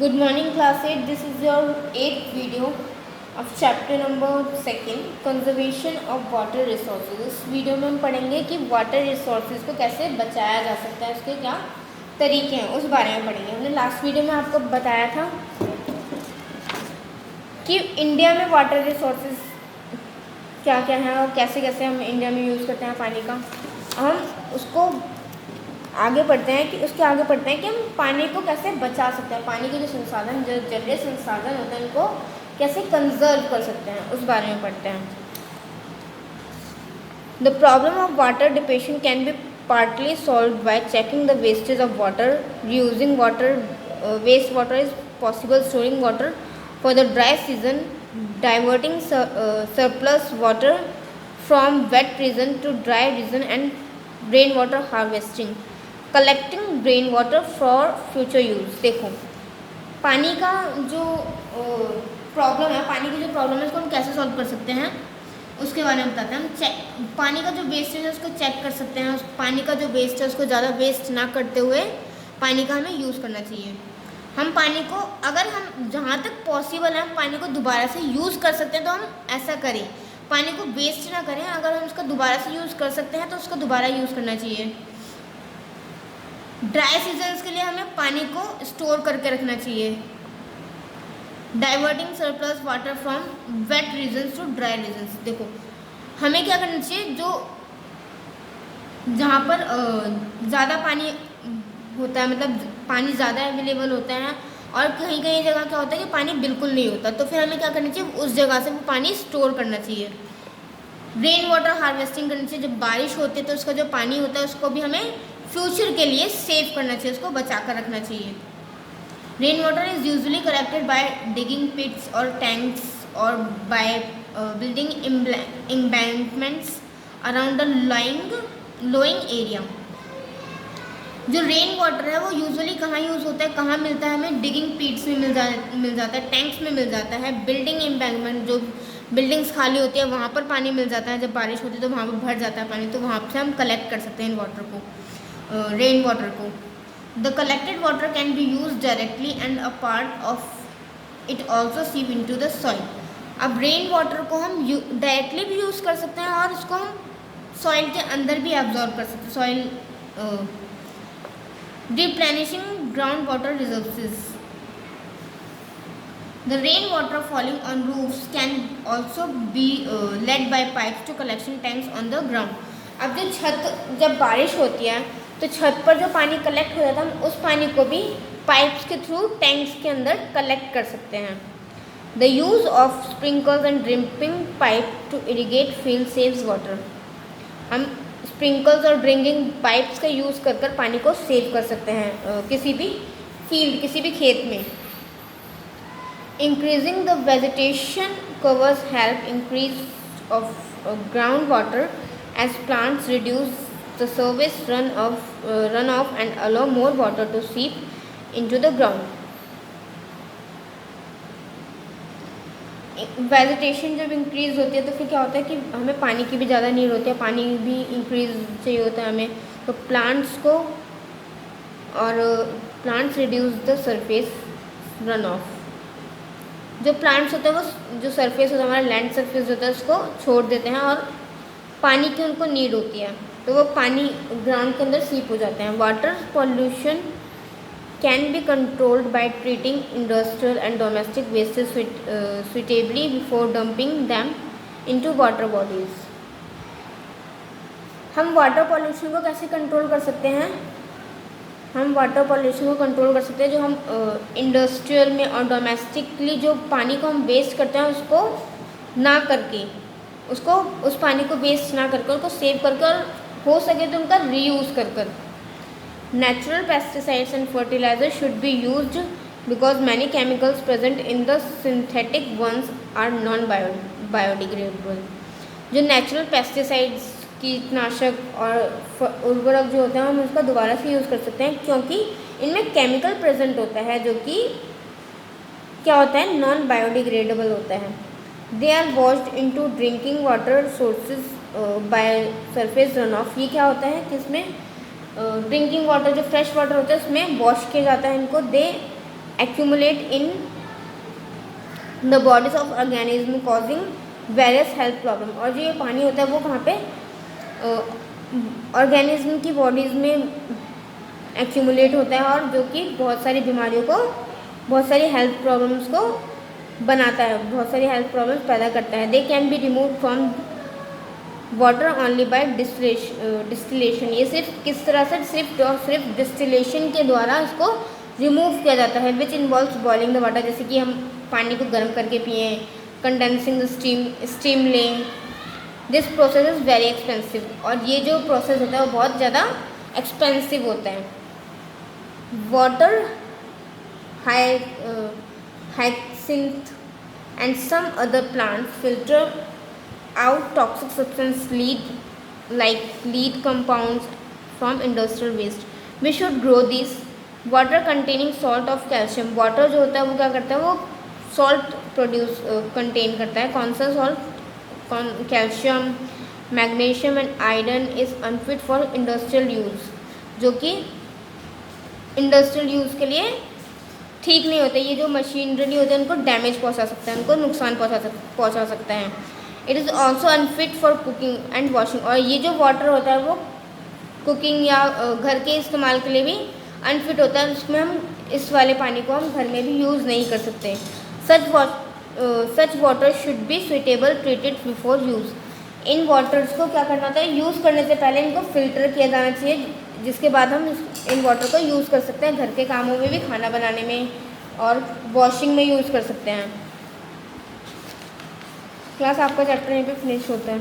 Good morning, class 8. This is your 8th video of chapter number 2, conservation of water resources. इस video में हम पढ़ेंगे कि water resources को कैसे बचाया जा सकता है, उसके क्या तरीके हैं, उस बारे में पढ़ेंगे। हमने लास्ट वीडियो में आपको बताया था कि इंडिया में वाटर रिसोर्सेज क्या क्या हैं और कैसे कैसे हम इंडिया में यूज़ करते हैं पानी का। हम उसको आगे पढ़ते हैं कि हम पानी को कैसे बचा सकते हैं, पानी के जो संसाधन, जो जलीय संसाधन होते हैं, उनको कैसे कंजर्व कर सकते हैं, उस बारे में पढ़ते हैं। The problem of water depression can be partly solve by checking the wastage of water, reusing water, waste water is possible, storing water for the dry season, diverting surplus water from wet region to dry region, and rainwater harvesting, collecting rain water for future use. देखो, पानी का जो problem है, पानी की जो problem है, उसको हम कैसे सॉल्व कर सकते हैं, उसके बारे में बताते हैं। हम पानी का जो वेस्टेज है उसको चेक कर सकते हैं। उस पानी का जो वेस्ट है उसको ज़्यादा वेस्ट ना करते हुए पानी का हमें यूज़ करना चाहिए। हम पानी को, अगर हम जहाँ तक पॉसिबल है हम पानी को दोबारा से यूज़ कर सकते हैं तो हम ऐसा करें, पानी को वेस्ट ना करें। अगर हम उसका दोबारा से यूज़ कर सकते हैं तो उसको दोबारा यूज़ करना चाहिए। ड्राई सीजन्स के लिए हमें पानी को स्टोर करके रखना चाहिए। Diverting surplus water from wet regions to dry regions. देखो, हमें क्या करना चाहिए, जो जहाँ पर ज़्यादा पानी होता है, मतलब पानी ज़्यादा अवेलेबल होता है, और कहीं कहीं जगह क्या होता है कि पानी बिल्कुल नहीं होता, तो फिर हमें क्या करना चाहिए, उस जगह से वो पानी स्टोर करना चाहिए। रेन वाटर हार्वेस्टिंग करनी चाहिए। जब बारिश होती है तो उसका जो पानी होता है उसको भी हमें फ्यूचर के लिए सेव करना चाहिए, उसको बचा कर रखना चाहिए। Rain water is usually collected by digging pits और टैंक्स और by building embankments around the low lying area. जो रेन वाटर है वो यूजुअली कहाँ यूज़ होता है, कहाँ मिलता है हमें, डिगिंग पिट्स में मिल जाता है, टैंक्स में मिल जाता है, बिल्डिंग एम्बैंकमेंट, जो बिल्डिंग्स खाली होती है वहाँ पर पानी मिल जाता है। जब बारिश होती है तो वहाँ पर भर जाता है पानी, तो वहाँ से हम कलेक्ट कर सकते हैं वाटर को, रेन वाटर को। The collected water can be use directly and a part of it also सीप इन टू द सॉइल। अब रेन वाटर को हम डायरेक्टली भी यूज़ कर सकते हैं और इसको हम सॉइल के अंदर भी एब्जॉर्ब कर सकते हैं। Soil replenishing groundwater resources. The rainwater falling on roofs can also be led by pipes to collection tanks on the ground. अब जो छत, जब बारिश होती है तो छत पर जो पानी कलेक्ट हो जाता है, हम उस पानी को भी पाइप्स के थ्रू टैंक्स के अंदर कलेक्ट कर सकते हैं। The use of sprinkles and dripping pipe to irrigate fields saves water. हम स्प्रिंकल्स और ड्रिंकिंग पाइप्स का यूज़ कर कर पानी को सेव कर सकते हैं किसी भी फील्ड, किसी भी खेत में। Increasing the vegetation covers help increase of ground water as plants reduce the service run off and allow more water to seep into the ground. Vegetation जब इंक्रीज़ होती है तो फिर क्या होता है कि हमें पानी की भी ज़्यादा नीड होती है, पानी भी इंक्रीज़ चाहिए होता है हमें, तो प्लांट्स को, और plants reduce the surface run of. जो प्लांट्स होते हैं वो जो सरफेस होता है, हमारा लैंड सरफेस होता है, उसको छोड़ देते हैं और पानी की उनको नीड होती है, तो वो पानी ग्राउंड के अंदर सीप हो जाते हैं। Water pollution can be controlled by treating industrial and domestic wastes suitably before dumping them into water bodies. हम वाटर पॉल्यूशन को कैसे कंट्रोल कर सकते हैं? हम वाटर पॉल्यूशन को कंट्रोल कर सकते हैं, जो हम इंडस्ट्रियल में और डोमेस्टिकली जो पानी को हम वेस्ट करते हैं उसको ना करके, उसको उस पानी को वेस्ट ना करके उसको सेव करके, और हो सके तो उनका रीयूज़ कर। Natural pesticides and fertilizers should be used because many chemicals present in the synthetic ones are non-biodegradable. जो नेचुरल पेस्टिसाइड्स, कीटनाशक और उर्वरक जो होते हैं हम उसका दोबारा से यूज़ कर सकते हैं, क्योंकि इनमें केमिकल प्रेजेंट होता है जो कि क्या होता है, नॉन बायोडिग्रेडेबल होता है। They are washed into drinking water sources by surface run off. ये क्या होता है कि इसमें ड्रिंकिंग वाटर, जो फ्रेश वाटर होता है उसमें वॉश किया जाता है इनको। दे accumulate in the bodies of organism causing various health problem। और जो ये पानी होता है वो कहाँ पे ऑर्गेनिज्म की बॉडीज़ में एक्यूमुलेट होता है और जो कि बहुत सारी बीमारियों को, बहुत सारी हेल्थ प्रॉब्लम्स को बनाता है, बहुत सारी हेल्थ प्रॉब्लम्स पैदा करता है। They can be remove from water only by distillation. ये सिर्फ किस तरह से, सिर्फ डिस्टिलेशन के द्वारा इसको रिमूव किया जाता है। Which involves boiling the water, जैसे कि हम पानी को गर्म करके पिए, कंडेंसिंग द स्टीम लें। This process is very expensive. और ये जो प्रोसेस होता है वो बहुत ज़्यादा एक्सपेंसिव होता है। Water hyacinth and some other plants filter out toxic substance lead compounds from industrial waste. We should grow these water containing salt of calcium। Water जो होता है वो क्या करता है, वो सॉल्ट प्रोड्यूस कंटेन करता है। कौन सा salt? Calcium, magnesium and iron is unfit for industrial use, जो कि इंडस्ट्रियल यूज़ के लिए ठीक नहीं होते। ये जो मशीनरी होते हैं उनको डैमेज पहुंचा सकता है, उनको नुकसान पहुंचा सकता है। It is also unfit for cooking and washing. और ये जो वाटर होता है वो कुकिंग या घर के इस्तेमाल के लिए भी अनफिट होता है। उसमें हम इस वाले पानी को हम घर में भी यूज़ नहीं कर सकते। सच water should be suitable treated before use. In waters को क्या करना होता है, यूज़ करने से पहले इनको फ़िल्टर किया जाना चाहिए, जिसके बाद हम इन वाटर को यूज़ कर सकते हैं। घर के कामों में भी, खाना बनाने में और वॉशिंग में यूज़ कर सकते हैं। क्लास आपका चैप्टर यहीं पे फिनिश होता है।